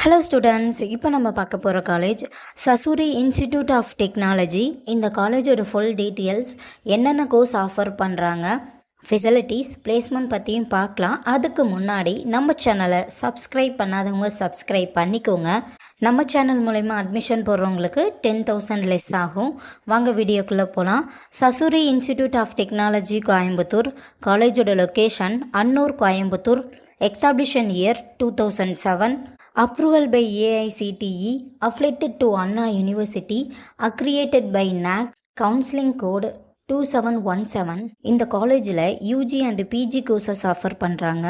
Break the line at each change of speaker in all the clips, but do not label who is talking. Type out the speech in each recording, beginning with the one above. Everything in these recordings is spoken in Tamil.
ஹலோ ஸ்டூடெண்ட்ஸ், இப்போ நம்ம பார்க்க போகிற college Sasurie institute of Technology. இந்த காலேஜோட ஃபுல் டீட்டெயில்ஸ், என்னென்ன கோர்ஸ் ஆஃபர் பண்ணுறாங்க, ஃபெசிலிட்டிஸ், பிளேஸ்மெண்ட் பற்றியும் பார்க்கலாம். அதுக்கு முன்னாடி நம்ம சேனலை சப்ஸ்கிரைப் பண்ணாதவங்க சப்ஸ்கிரைப் பண்ணிக்கோங்க. நம்ம சேனல் மூலயமா அட்மிஷன் போடுறவங்களுக்கு 10,000 லெஸ் ஆகும். வாங்க வீடியோக்குள்ளே போகலாம். Sasurie institute of technology Coimbatore. காலேஜோட location Annur, Coimbatore. Establishment year 2007. Approval by AICTE, affiliated to Anna University, accredited by NAC, counseling code 2717. இந்த காலேஜில் UG and PG courses offer பண்ணுறாங்க.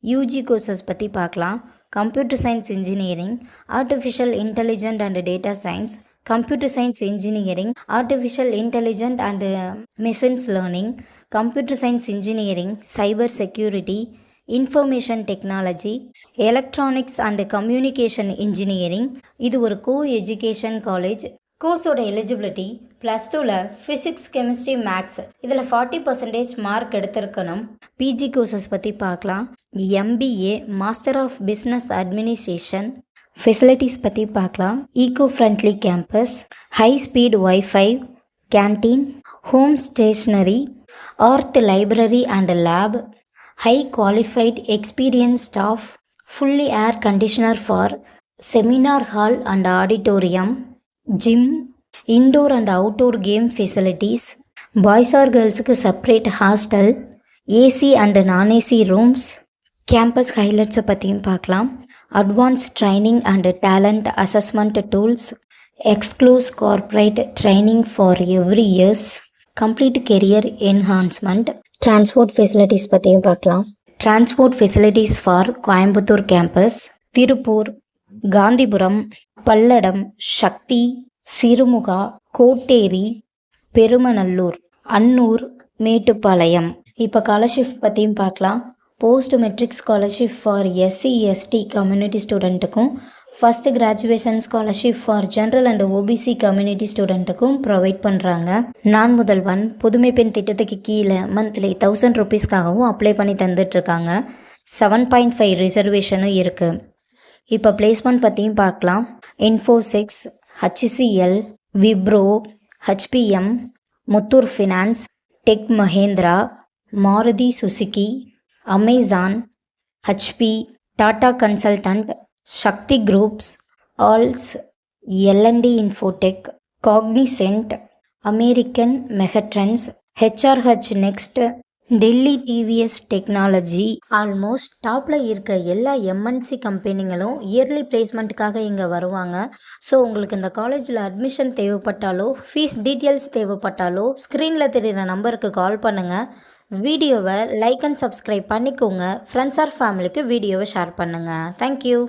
யூஜி கோர்சஸ் பற்றி பார்க்கலாம். Computer science engineering, artificial intelligent and data science, computer science engineering, artificial intelligent and machines learning, computer science engineering, cyber security, information technology, electronics and communication engineering. இது ஒரு கோ எஜுகேஷன் காலேஜ். கோர்ஸோட எலிஜிபிலிட்டி +2ல் ஃபிசிக்ஸ், கெமிஸ்ட்ரி, மேக்ஸ் இதில் 40% மார்க் எடுத்திருக்கணும். பிஜி கோர்சஸ் பற்றி பார்க்கலாம். MBA, master of business administration. Facilities பற்றி பார்க்கலாம். Eco friendly campus, high speed wifi, canteen, home stationery, art library and lab, high qualified experienced staff, fully air conditioner for seminar hall and auditorium, gym, indoor and outdoor game facilities, boys or girls க்கு separate hostel, AC and non-AC rooms. campus highlights பற்றியும் பார்க்கலாம். advanced training and talent assessment tools, exclusive corporate training for every years, complete career enhancement. Transport facilities பற்றியும் பார்க்கலாம். Transport facilities for Coimbatore campus, Tiruppur, Gandhipuram, Palladam, Sakthi, Sirumugai, Kotteri, Perumanallur, Annur, Mettupalayam. இப்போ ஸ்காலர்ஷிப் பற்றியும் பார்க்கலாம். Post matric scholarship for SC ST community ஸ்டூடெண்ட்டுக்கும், first graduation scholarship for general and OBC community ஸ்டூடெண்ட்டுக்கும் ப்ரொவைட் பண்ணுறாங்க. நான் முதல்வன் புதுமை பெண் திட்டத்துக்கு கீழே மந்த்லி 1000 ருபீஸ்க்காகவும் அப்ளை பண்ணி தந்துட்டுருக்காங்க. 7.5 ரிசர்வேஷனும் இருக்குது. இப்போ பிளேஸ்மெண்ட் பற்றியும் பார்க்கலாம். Infosys, HCL, Wipro, HPM, Muthoot finance, Tech Mahindra, Maruti Suzuki, Amazon, HP, Tata consultant, Sakthi groups, ஆல்ஸ், L&D infotech, Cognizant, American Megatrends, HRH next, Delphi TVS technology. Almost டாப்பில் இருக்க எல்லா MNC கம்பெனிகளும் இயர்லி பிளேஸ்மெண்ட்டுக்காக இங்கே வருவாங்க. ஸோ உங்களுக்கு இந்த காலேஜில் அட்மிஷன் தேவைப்பட்டாலோ, ஃபீஸ் டீட்டெயில்ஸ் தேவைப்பட்டாலோ ஸ்க்ரீனில் தெரிகிற நம்பருக்கு கால் பண்ணுங்கள். வீடியோவை லைக் அண்ட் சப்ஸ்கிரைப் பண்ணிக்கோங்க. ஃப்ரெண்ட்ஸ் ஆர் ஃபேமிலிக்கு வீடியோவை ஷேர் பண்ணுங்கள். தேங்க்யூ.